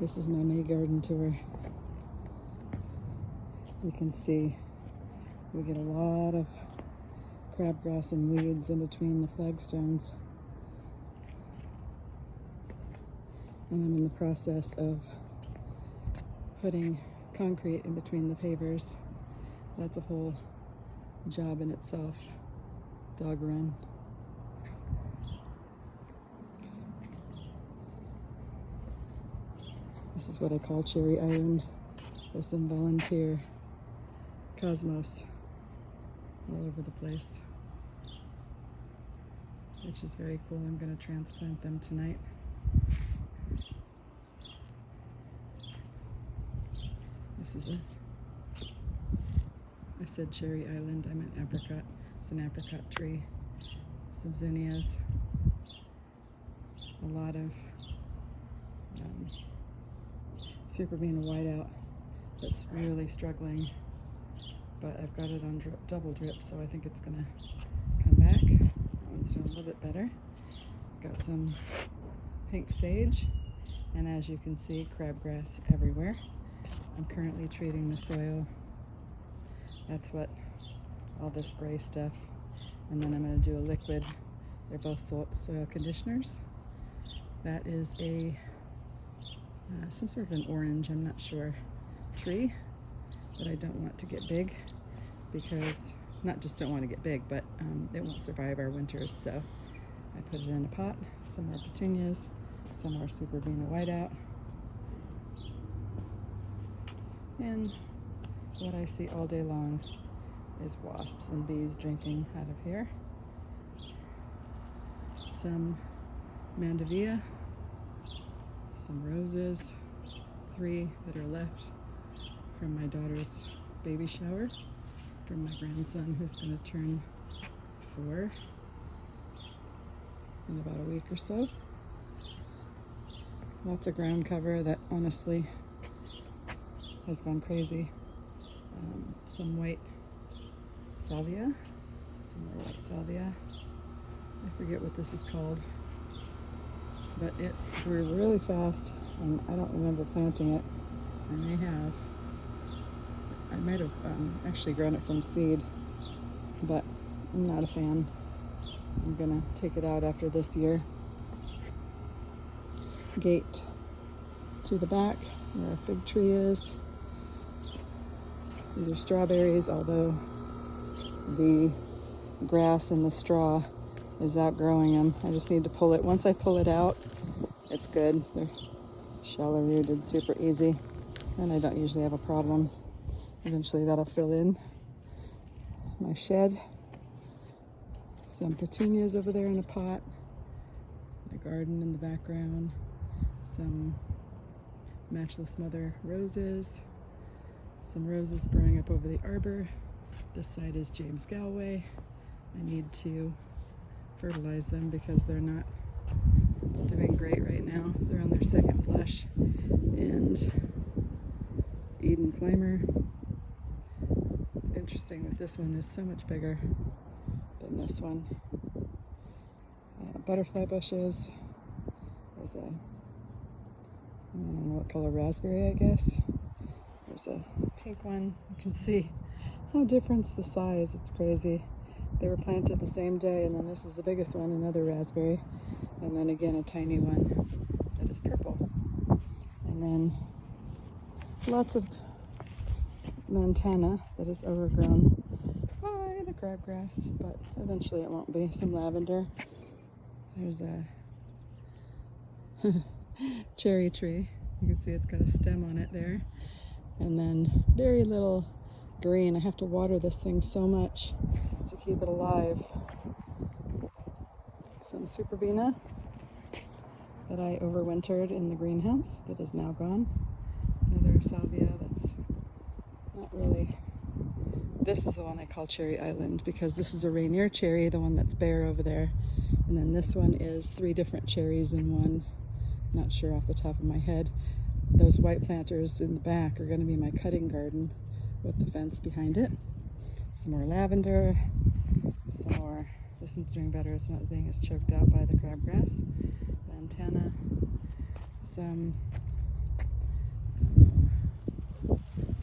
This is my May garden tour. You can see we get a lot of crabgrass and weeds in between the flagstones. And I'm in the process of putting concrete in between the pavers. That's a whole job in itself. Dog run. This is what I call Cherry Island. There's some volunteer cosmos all over the place, which is very cool. I'm going to transplant them tonight. This is it. I said Cherry Island, I meant apricot. It's an apricot tree. Some zinnias. A lot of Superbena whiteout that's really struggling, but I've got it on double drip, so I think it's gonna come back. That one's doing a little bit better. Got some pink sage, and as you can see, crabgrass everywhere. I'm currently treating the soil. That's what all this gray stuff, and then I'm going to do a liquid. They're both soil conditioners. That is a some sort of an orange, I'm not sure, tree that I don't want to get big, because not just don't want to get big, but it won't survive our winters. So I put it in a pot. Some more petunias, some more Superbena whiteout, and what I see all day long is wasps and bees drinking out of here. Some mandevilla, some roses, 3 that are left from my daughter's baby shower, from my grandson who's going to turn 4 in about a week or so. Lots of ground cover that honestly has gone crazy. Some white salvia, some more white salvia. I forget what this is called, but it grew really fast, and I don't remember planting it. I may have. I might have actually grown it from seed, but I'm not a fan. I'm gonna take it out after this year. Gate to the back where a fig tree is. These are strawberries, although the grass and the straw is outgrowing them. I just need to pull it. Once I pull it out, it's good. They're shallow rooted, super easy, and I don't usually have a problem. Eventually that'll fill in my shed. Some petunias over there in a pot. My garden in the background. Some matchless mother roses. Some roses growing up over the arbor. This side is James Galway. I need to fertilize them because they're not doing great right now. They're on their second flush. And Eden Climber. Interesting that this one is so much bigger than this one. Butterfly bushes. There's a, I don't know what color, raspberry, I guess. There's a pink one. You can see how different's the size. It's crazy. They were planted the same day, and then this is the biggest one, another raspberry, and then again a tiny one that is purple. And then lots of lantana that is overgrown by the crabgrass, but eventually it won't be. Some lavender. There's a cherry tree. You can see it's got a stem on it there. And then very little green. I have to water this thing so much to keep it alive. Some Superbena that I overwintered in the greenhouse that is now gone. Another salvia that's not really. This is the one I call Cherry Island because this is a Rainier cherry, the one that's bare over there. And then this one is 3 different cherries in one. Not sure off the top of my head. Those white planters in the back are going to be my cutting garden with the fence behind it. Some more lavender, some more. This one's doing better. It's not being as choked out by the crabgrass. Lantana, some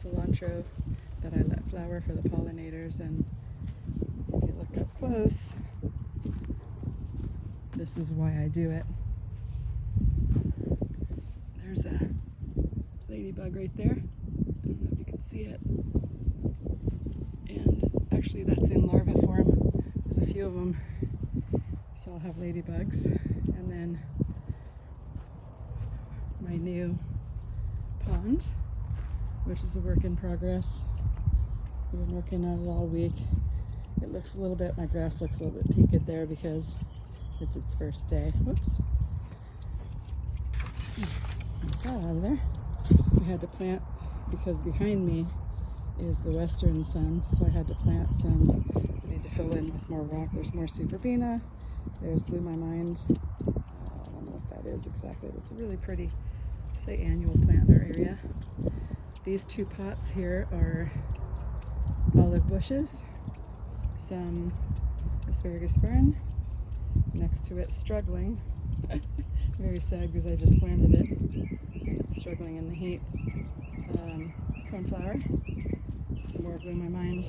cilantro that I let flower for the pollinators, and if you look up close, this is why I do it. There's a ladybug right there. I don't know if you can see it. And actually that's in larva form. There's a few of them. So I'll have ladybugs. And then my new pond, which is a work in progress. I've been working on it all week. It looks a little bit, my grass looks a little bit peaked there because it's its first day. Whoops. Get that out of there. I had to plant because behind me is the western sun, so I had to plant some. I need to fill in with more rock. There's more Superbena. There's Blue My Mind. I don't know what that is exactly, but it's a really pretty, say, annual plant in our area. These two pots here are olive bushes, some asparagus fern. Next to it, struggling. Very sad because I just planted it. It's struggling in the heat. Cornflower. Some more Blue My Mind.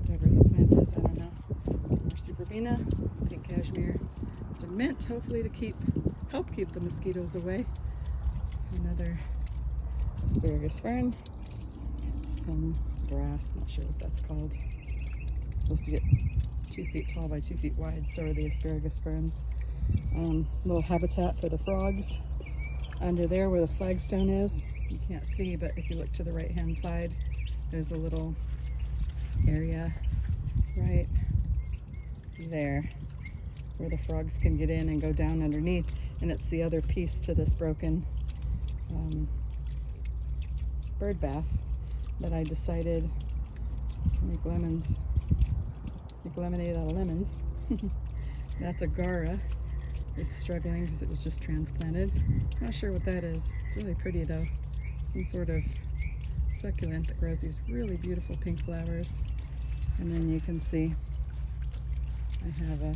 Whatever the plant is, I don't know. Some more Superbena, pink cashmere. Some mint, hopefully to help keep the mosquitoes away. Another asparagus fern. Some grass, not sure what that's called. Supposed to get 2 feet tall by 2 feet wide, so are the asparagus ferns. Little habitat for the frogs. Under there where the flagstone is, you can't see, but if you look to the right hand side, there's a little area right there where the frogs can get in and go down underneath, and it's the other piece to this broken bird bath that I decided to make lemonade out of lemons. That's a Gara. It's struggling because it was just transplanted. Not sure what that is. It's really pretty though. Some sort of succulent that grows these really beautiful pink flowers. And then you can see I have a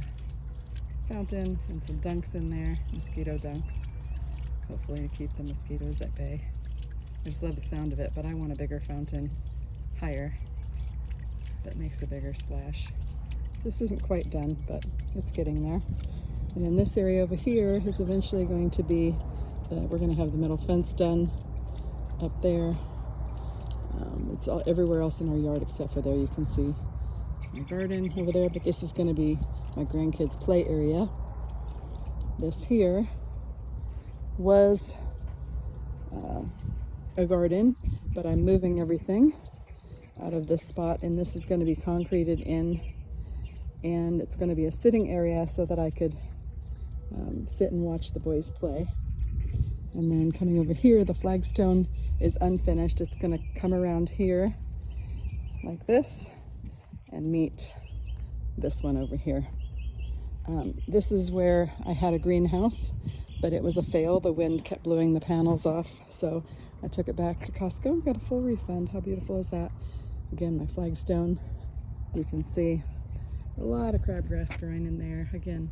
fountain and some dunks in there, mosquito dunks. Hopefully to keep the mosquitoes at bay. I just love the sound of it, but I want a bigger fountain higher that makes a bigger splash. So this isn't quite done, but it's getting there. And then this area over here is eventually going to be, we're going to have the metal fence done up there. It's all everywhere else in our yard except for there. You can see my garden over there, but this is going to be my grandkids' play area. This here was a garden, but I'm moving everything out of this spot, and this is going to be concreted in, and it's going to be a sitting area so that I could sit and watch the boys play. And then coming over here, the flagstone is unfinished. It's going to come around here like this and meet this one over here. This is where I had a greenhouse, but it was a fail. The wind kept blowing the panels off, so I took it back to Costco. Got a full refund. How beautiful is that? Again, my flagstone. You can see a lot of crabgrass growing in there. Again,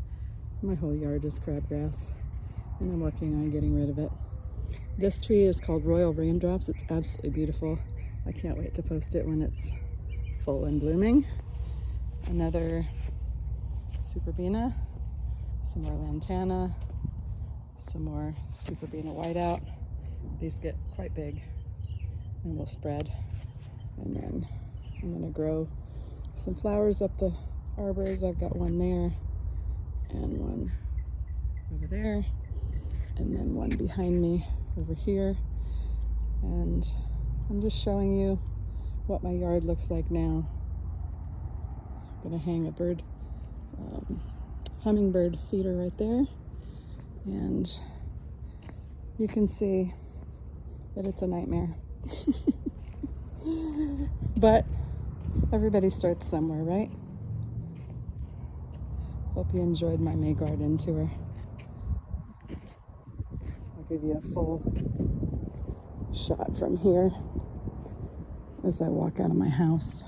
my whole yard is crabgrass, and I'm working on getting rid of it. This tree is called Royal Raindrops. It's absolutely beautiful. I can't wait to post it when it's full and blooming. Another Superbena, some more Lantana, some more Superbena Whiteout. These get quite big and will spread. And then I'm going to grow some flowers up the arbors. I've got one there and one over there, and then one behind me over here. And I'm just showing you what my yard looks like now. I'm going to hang a hummingbird feeder right there, and you can see that it's a nightmare. But everybody starts somewhere, right? Hope you enjoyed my May garden tour. I'll give you a full shot from here as I walk out of my house.